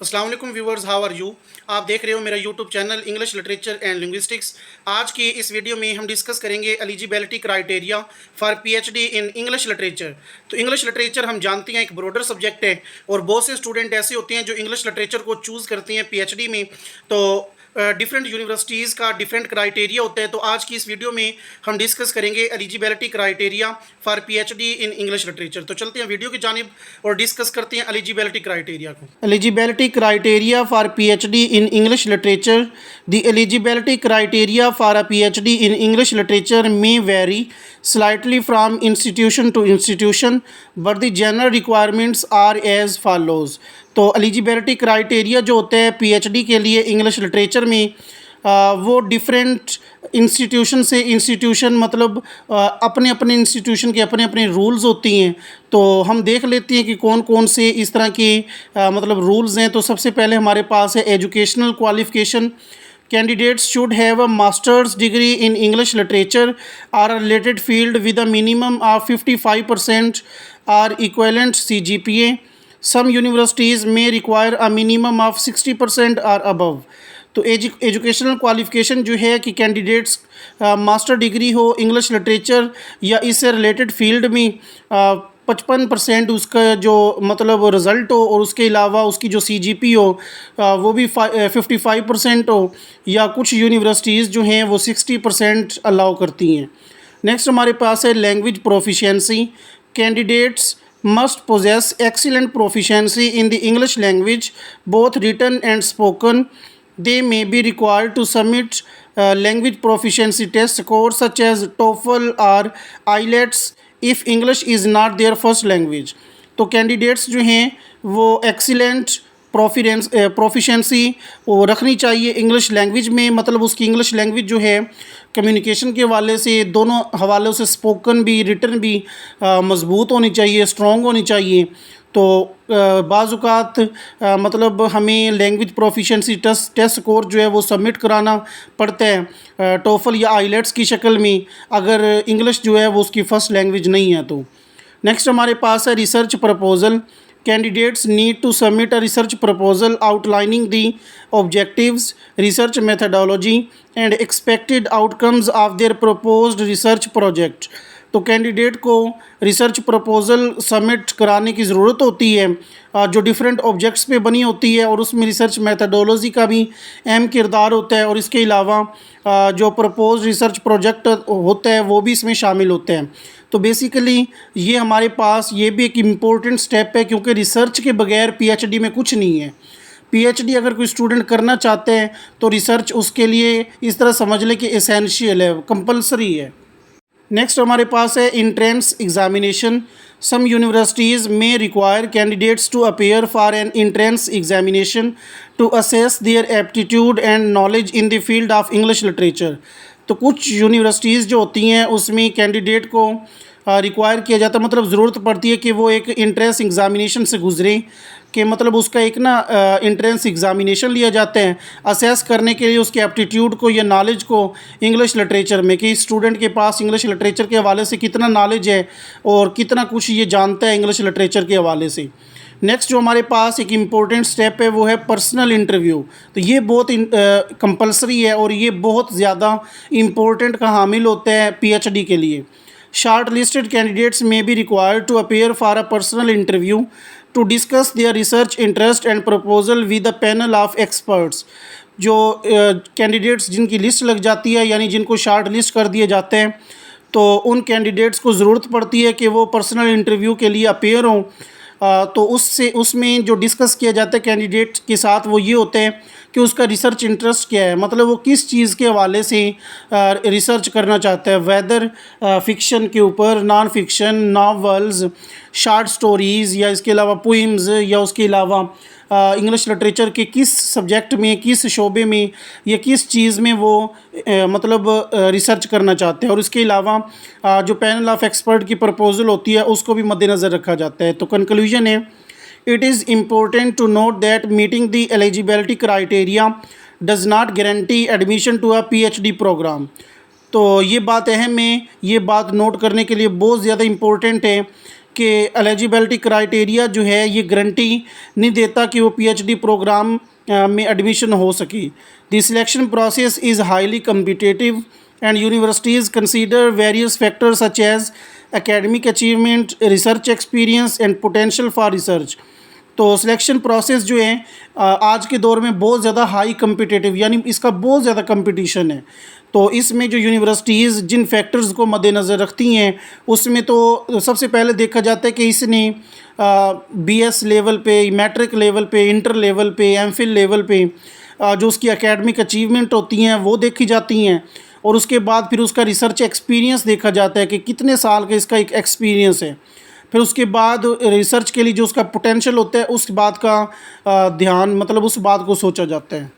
अस्सलाम वालेकुम viewers, how are you. आप देख रहे हो मेरा YouTube channel English literature and linguistics. आज की इस वीडियो में हम डिस्कस करेंगे eligibility criteria for PhD in English literature. तो इंग्लिश लिटरेचर हम जानते हैं एक ब्रॉडर सब्जेक्ट है और बहुत से स्टूडेंट ऐसे होते हैं जो इंग्लिश लिटरेचर को चूज़ करते हैं पीएचडी में। तो डिफरेंट यूनिवर्सिटीज़ का डिफरेंट क्राइटेरिया होता है। तो आज की इस वीडियो में हम डिस्कस करेंगे eligibility criteria for PhD in English literature. तो चलते हैं वीडियो की जानिब और डिस्कस करते हैं एलिजिबिलिटी क्राइटेरिया को। Eligibility criteria for PhD in English literature. The eligibility criteria for a PhD in English literature may vary slightly from institution to institution, but the general requirements are as follows। तो eligibility criteria जो होते हैं PhD के लिए English literature में वो different institution से institution मतलब अपने अपने इंस्टीट्यूशन के अपने अपने रूल्स होती हैं। तो हम देख लेते हैं कि कौन कौन से इस तरह के मतलब रूल्स हैं। तो सबसे पहले हमारे पास है educational qualification. Candidates should have a master's degree in English literature or a related field with a minimum of 55% or equivalent CGPA. Some universities may require a minimum of 60% or above। तो educational qualification जो है कि candidates master degree हो English literature या इससे related field में 55% उसका जो मतलब रिज़ल्ट हो और उसके अलावा उसकी जो सीजीपी हो वो भी 55% हो, या कुछ यूनिवर्सिटीज़ जो हैं वो 60% अलाउ करती हैं। नेक्स्ट हमारे पास है language proficiency. Candidates must possess excellent proficiency in the English language, both written and spoken. They may be required to submit language proficiency test scores such as TOEFL or IELTS if English is not their first language। तो candidates जो हैं वो excellent proficiency वो रखनी चाहिए English language में। मतलब उसकी इंग्लिश लैंग्वेज जो है कम्युनिकेशन के हवाले से दोनों हवालों से स्पोकन भी रिटन भी मज़बूत होनी चाहिए, स्ट्रॉन्ग होनी चाहिए। तो बाज़-औक़ात मतलब हमें लैंग्वेज प्रोफिशेंसी टेस्ट स्कोर जो है वो सबमिट कराना पड़ता है टोफल या आइलेट्स की शक्ल में, अगर इंग्लिश जो है वो उसकी फ़र्स्ट लैंग्वेज नहीं है तो। नेक्स्ट हमारे पास है research proposal. Candidates need to submit a research proposal outlining the objectives, research methodology, and expected outcomes of their proposed research project। तो कैंडिडेट को रिसर्च प्रपोज़ल सबमिट कराने की ज़रूरत होती है जो डिफरेंट ऑब्जेक्ट्स पे बनी होती है और उसमें रिसर्च मेथडोलॉजी का भी अहम किरदार होता है और इसके अलावा जो प्रपोज रिसर्च प्रोजेक्ट होता है वो भी इसमें शामिल होते हैं। तो बेसिकली ये हमारे पास ये भी एक इम्पोर्टेंट स्टेप है क्योंकि रिसर्च के बगैर पीएचडी में कुछ नहीं है। पीएचडी अगर कोई स्टूडेंट करना चाहते हैं तो रिसर्च उसके लिए इस तरह समझ लें कि एसेंशियल है, कंपलसरी है। नेक्स्ट हमारे पास है इंट्रेंस एग्जामिनेशन। सम यूनिवर्सिटीज़ में require candidates to appear for an entrance examination to assess their aptitude and knowledge in the field of English literature. तो कुछ यूनिवर्सिटीज़ जो होती हैं उसमें कैंडिडेट को रिक्वायर किया जाता है, मतलब ज़रूरत पड़ती है कि वो एक इंट्रेंस एग्ज़ामिनेशन से गुज़रे, कि मतलब उसका एक ना इंट्रेंस एग्ज़ामिनेशन लिया जाता है असेस करने के लिए उसके एप्टीट्यूड को या नॉलेज को इंग्लिश लिटरेचर में, कि स्टूडेंट के पास इंग्लिश लिटरेचर के हवाले से कितना नॉलेज है और कितना कुछ ये जानता है इंग्लिश लिटरेचर के हवाले से। नेक्स्ट जो हमारे पास एक इम्पोर्टेंट स्टेप है वो है पर्सनल इंटरव्यू। तो ये बहुत कंपलसरी है और ये बहुत ज़्यादा इम्पोर्टेंट का हामिल होता है पीएचडी के लिए। Shortlisted candidates may be required to appear for a personal interview to discuss their research interest and proposal with a panel of experts. जो कैंडिडेट्स जिनकी लिस्ट लग जाती है यानी जिनको शॉर्ट लिस्ट कर दिए जाते हैं तो उन कैंडिडेट्स को ज़रूरत पड़ती है कि वो पर्सनल इंटरव्यू के लिए अपेयर हों। तो उसमें जो डिस्कस किया जाता है कैंडिडेट के साथ वो ये होते हैं कि उसका रिसर्च इंटरेस्ट क्या है, मतलब वो किस चीज़ के हवाले से रिसर्च करना चाहता है, वेदर फिक्शन के ऊपर, non fiction, novels, short stories या इसके अलावा पोइम्स, या उसके अलावा इंग्लिश लिटरेचर के किस सब्जेक्ट में, किस शोबे में या किस चीज़ में वो मतलब रिसर्च करना चाहते हैं। और इसके अलावा जो पैनल ऑफ एक्सपर्ट की प्रपोज़ल होती है उसको भी मद्देनज़र रखा जाता है। तो कंक्लूजन है, it is important to note that meeting the eligibility criteria does not guarantee admission to a PhD programme. तो ये बात अहम है, ये बात नोट करने के लिए बहुत ज़्यादा इम्पोर्टेंट है कि एलिजिबिलिटी क्राइटेरिया जो है ये गारंटी नहीं देता कि वो पीएचडी प्रोग्राम में एडमिशन हो सके। The selection process is highly competitive and universities consider various factors such as academic achievement, research experience and potential for research. तो सिलेक्शन प्रोसेस जो है आज के दौर में बहुत ज़्यादा हाई कम्पिटिटिव, यानी इसका बहुत ज़्यादा कंपटीशन है। तो इसमें जो यूनिवर्सिटीज़ जिन फैक्टर्स को मद्देनज़र रखती हैं उसमें तो सबसे पहले देखा जाता है कि इसने बीएस लेवल पे, मैट्रिक लेवल पे, इंटर लेवल पे, एमफिल लेवल पे जो उसकी एकेडमिक अचीवमेंट होती हैं वो देखी जाती हैं, और उसके बाद फिर उसका रिसर्च एक्सपीरियंस देखा जाता है कि कितने साल का इसका एक एक्सपीरियंस है। फिर उसके बाद रिसर्च के लिए जो उसका पोटेंशियल होता है उस बात का ध्यान, मतलब उस बात को सोचा जाता है।